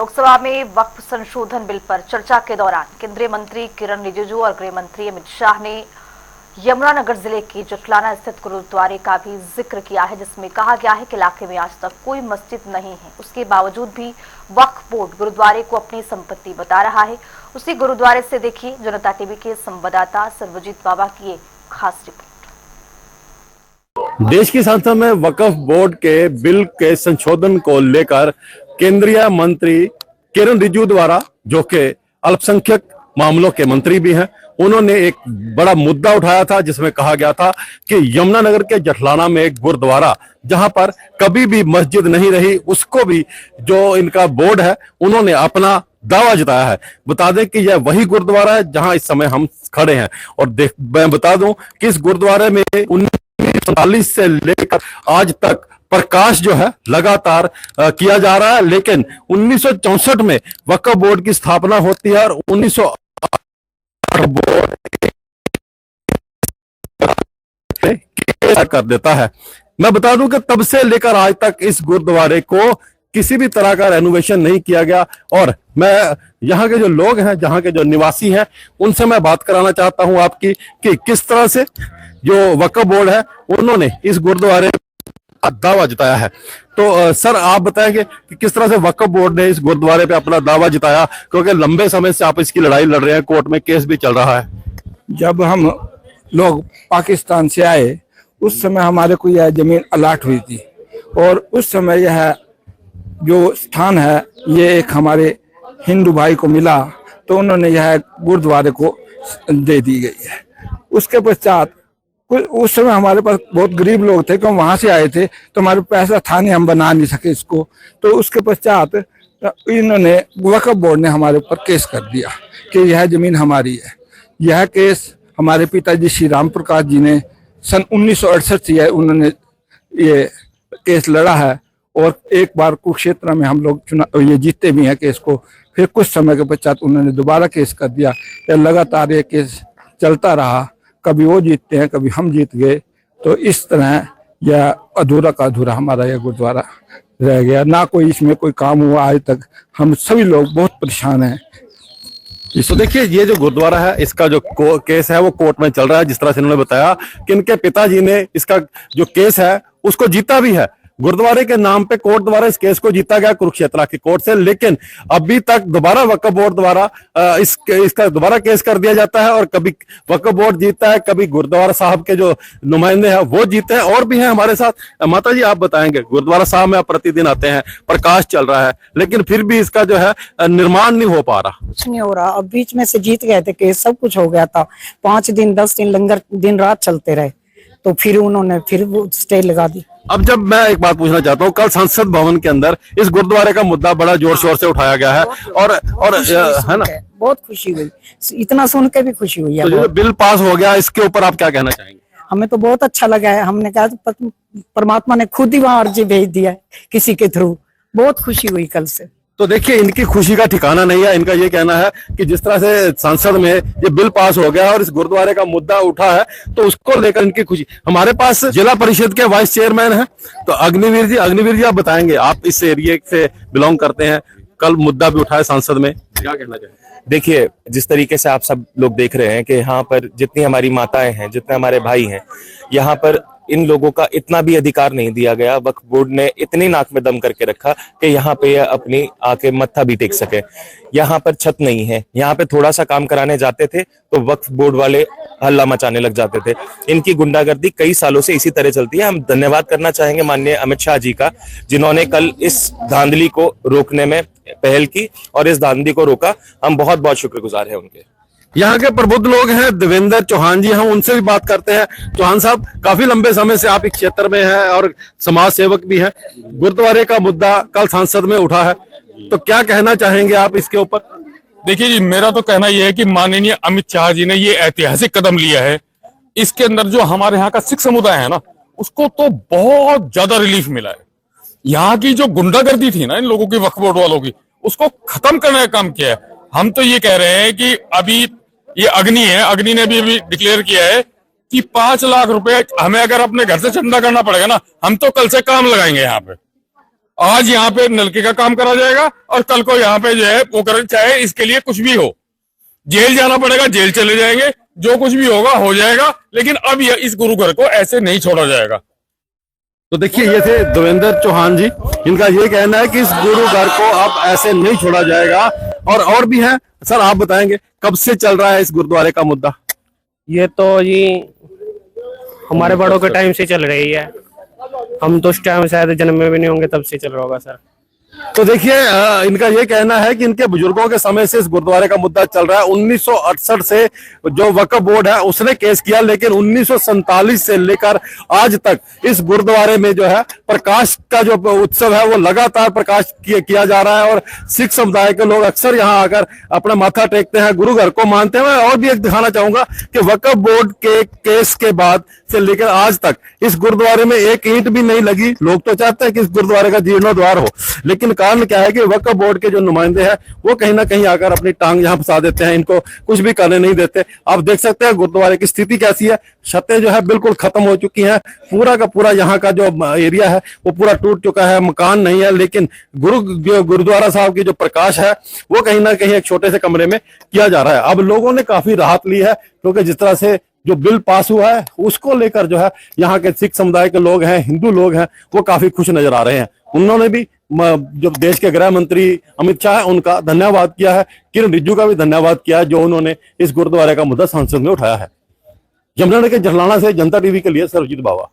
लोकसभा में वक्फ संशोधन बिल पर चर्चा के दौरान केंद्रीय मंत्री किरण रिजिजू और गृह मंत्री अमित शाह ने यमुनानगर जिले के जटलाना स्थित गुरुद्वारे का भी जिक्र किया है, जिसमें कहा गया है कि इलाके में आज तक कोई मस्जिद नहीं है। उसके बावजूद भी वक्फ बोर्ड गुरुद्वारे को अपनी संपत्ति बता रहा है। उसी गुरुद्वारे से देखिए जनता टीवी के संवाददाता सर्वजीत बाबा की एक खास रिपोर्ट। देश की संसद में वक्फ बोर्ड के बिल के संशोधन को लेकर केंद्रीय मंत्री किरण रिजिजू द्वारा, जो कि अल्पसंख्यक मामलों के मंत्री भी हैं, उन्होंने एक बड़ा मुद्दा उठाया था जिसमें कहा गया था कि यमुनानगर के जटलाना में एक गुरुद्वारा जहां पर कभी भी मस्जिद नहीं रही, उसको भी जो इनका बोर्ड है उन्होंने अपना दावा जताया है। बता दें कि यह वही गुरुद्वारा है जहां इस समय हम खड़े हैं। और मैं बता दूं कि इस गुरुद्वारे में 1947 से लेकर आज तक प्रकाश जो है लगातार किया जा रहा है, लेकिन 1964 में वक्फ बोर्ड की स्थापना होती है और 1908 बोर्ड कर देता है। मैं बता दूं कि तब से लेकर आज तक इस गुरुद्वारे को किसी भी तरह का रेनोवेशन नहीं किया गया। और मैं यहाँ के जो लोग हैं, जहाँ के जो निवासी हैं, उनसे मैं बात कराना चाहता हूं आपकी कि किस तरह से जो वक्फ बोर्ड है उन्होंने इस गुरुद्वारे दावा जताया है। तो सर, आप बताएंगे कि किस तरह से वक्फ बोर्ड ने इस गुरुद्वारे पे अपना दावा जताया, क्योंकि लंबे समय से आप इसकी लड़ाई लड़ रहे हैं, कोर्ट में केस भी चल रहा है। जब हम लोग पाकिस्तान से आए उस समय हमारे को यह जमीन अलाट हुई थी और उस समय यह जो स्थान है ये एक हमारे हिंदू भाई को मिला, तो उन्होंने यह गुरुद्वारे को दे दी गई है। उसके पश्चात उस समय हमारे पास बहुत गरीब लोग थे, क्योंकि वहां से आए थे, तो हमारे पैसा था नहीं, हम बना नहीं सके इसको। तो उसके पश्चात इन्होंने वक्फ बोर्ड ने हमारे ऊपर केस कर दिया कि यह जमीन हमारी है। यह केस हमारे पिताजी श्री राम प्रकाश जी ने सन 1968 से उन्होंने ये केस लड़ा है और एक बार कुरुक्षेत्र में हम लोग ये जीतते भी हैं केस को। फिर कुछ समय के पश्चात उन्होंने दोबारा केस कर दिया। लगातार ये केस चलता रहा, कभी वो जीतते हैं कभी हम जीत गए। तो इस तरह यह अधूरा का अधूरा हमारा यह गुरुद्वारा रह गया, ना कोई इसमें कोई काम हुआ आज तक। हम सभी लोग बहुत परेशान हैं। तो देखिए, ये जो गुरुद्वारा है इसका जो केस है वो कोर्ट में चल रहा है। जिस तरह से उन्होंने बताया कि इनके पिताजी ने इसका जो केस है उसको जीता भी है। गुरुद्वारे के नाम पे कोर्ट द्वारा इस केस को जीता गया कुरुक्षेत्र की कोर्ट से, लेकिन अभी तक दोबारा वक्फ बोर्ड द्वारा इसका दोबारा केस कर दिया जाता है। और कभी वक्फ बोर्ड जीतता है, कभी गुरुद्वारा साहब के जो नुमाइंदे हैं वो जीते हैं। और भी हैं हमारे साथ। माता जी, आप बताएंगे, गुरुद्वारा साहब में आप प्रतिदिन आते हैं, प्रकाश चल रहा है, लेकिन फिर भी इसका जो है निर्माण नहीं हो पा रहा। कुछ नहीं हो रहा। अब बीच में से जीत गए थे केस, सब कुछ हो गया था। 5 दिन 10 दिन लंगर दिन रात चलते रहे, तो फिर उन्होंने फिर वो स्टे लगा दी। अब जब मैं एक बात पूछना चाहता हूँ, कल संसद भवन के अंदर इस गुरुद्वारे का मुद्दा बड़ा जोर शोर से उठाया गया है और है ना, बहुत खुशी हुई, इतना सुन के भी खुशी हुई है। तो जो बिल पास हो गया, इसके ऊपर आप क्या कहना चाहेंगे? हमें तो बहुत अच्छा लगा है। हमने कहा परमात्मा ने खुद ही वहां अर्जी भेज दिया है किसी के थ्रू। बहुत खुशी हुई कल से। तो देखिए, इनकी खुशी का ठिकाना नहीं है। इनका ये कहना है कि जिस तरह से संसद में ये बिल पास हो गया और इस गुरुद्वारे का मुद्दा उठा है, तो उसको लेकर इनकी खुशी। हमारे पास जिला परिषद के वाइस चेयरमैन हैं, तो अग्निवीर जी आप बताएंगे, आप इस एरिया से बिलोंग करते हैं, कल मुद्दा भी उठा है संसद में, क्या कहना चाहिए? देखिए, जिस तरीके से आप सब लोग देख रहे हैं कि यहाँ पर जितनी हमारी माताएं हैं, जितने हमारे भाई हैं, यहाँ पर इन लोगों का इतना भी अधिकार नहीं दिया गया। वक्फ बोर्ड ने इतनी नाक में दम करके रखा कि यहाँ पे अपनी आके मत्था भी टेक सके। यहाँ पर छत नहीं है, यहाँ पे थोड़ा सा काम कराने जाते थे तो वक्फ बोर्ड वाले हल्ला मचाने लग जाते थे। इनकी गुंडागर्दी कई सालों से इसी तरह चलती है। हम धन्यवाद करना चाहेंगे माननीय अमित शाह जी का, जिन्होंने कल इस धांधली को रोकने में पहल की और इस धांधली को रोका। हम बहुत बहुत शुक्रगुजार हैं उनके। यहाँ के प्रबुद्ध लोग हैं, देवेंद्र चौहान जी, हम उनसे भी बात करते हैं। चौहान साहब, काफी लंबे समय से आप इस क्षेत्र में हैं और समाज सेवक भी हैं। गुरुद्वारे का मुद्दा कल संसद में उठा है, तो क्या कहना चाहेंगे आप इसके ऊपर? देखिए जी, मेरा तो कहना यह है कि माननीय अमित शाह जी ने ये ऐतिहासिक कदम लिया है। इसके अंदर जो हमारे यहाँ का सिख समुदाय है ना, उसको तो बहुत ज्यादा रिलीफ मिला है। यहाँ की जो गुंडागर्दी थी ना इन लोगों की, वक्फ बोर्ड वालों की, उसको खत्म करने का काम किया है। हम तो ये कह रहे हैं कि अभी ये अग्नि है, अग्नि ने भी अभी डिक्लेयर किया है कि 5 लाख रुपए हमें अगर अपने घर से चंदा करना पड़ेगा ना, हम तो कल से काम लगाएंगे यहाँ पे। आज यहाँ पे नलके का काम करा जाएगा और कल को यहाँ पे जो है वो कर, चाहे इसके लिए कुछ भी हो, जेल जाना पड़ेगा, जेल चले जाएंगे, जो कुछ भी होगा हो जाएगा, लेकिन अब इस गुरु घर को ऐसे नहीं छोड़ा जाएगा। तो देखिए ये थे देवेंद्र चौहान जी, इनका ये कहना है कि इस गुरु घर को अब ऐसे नहीं छोड़ा जाएगा। और भी है सर, आप बताएंगे कब से चल रहा है इस गुरुद्वारे का मुद्दा? ये तो जी हमारे बड़ों के टाइम से चल रही है, हम तो उस टाइम शायद जन्म में भी नहीं होंगे तब से चल रहा होगा सर। तो देखिए इनका ये कहना है कि इनके बुजुर्गों के समय से इस गुरुद्वारे का मुद्दा चल रहा है। 1968 से जो वक्फ बोर्ड है उसने केस किया, लेकिन 1947 से लेकर आज तक इस गुरुद्वारे में जो है प्रकाश का जो उत्सव है वो लगातार प्रकाश किया जा रहा है। और सिख समुदाय के लोग अक्सर यहाँ आकर अपना माथा टेकते हैं, गुरु घर को मानते हैं। और भी एक दिखाना चाहूंगा कि वक्फ बोर्ड के केस के बाद से लेकर आज तक इस गुरुद्वारे में एक ईंट भी नहीं लगी। लोग तो चाहते हैं कि इस गुरुद्वारे का जीर्णोद्वार हो, लेकिन कारण क्या है कि वक्फ बोर्ड के जो नुमाइंदे हैं वो कहीं ना कहीं आकर अपनी टांग यहां फंसा देते हैं, इनको कुछ भी करने नहीं देते। आप देख सकते हैं गुरुद्वारे की स्थिति कैसी है, छतें जो है बिल्कुल खत्म हो चुकी हैं, पूरा का पूरा यहाँ का जो एरिया है वो पूरा टूट चुका है, मकान नहीं है। लेकिन गुरुद्वारा साहब की जो प्रकाश है वो कहीं ना कहीं एक छोटे से कमरे में किया जा रहा है। अब लोगों ने काफी राहत ली है, क्योंकि जिस तरह से जो बिल पास हुआ है उसको लेकर जो है यहाँ के सिख समुदाय के लोग हैं, हिंदू लोग हैं, वो काफी खुश नजर आ रहे हैं। उन्होंने भी जो देश के गृह मंत्री अमित शाह है उनका धन्यवाद किया है, किरण रिजिजू का भी धन्यवाद किया है, जो उन्होंने इस गुरुद्वारे का मुद्दा संसद में उठाया है। यमुनानगर के जटलाना से जनता टीवी के लिए सर्वजीत बावा।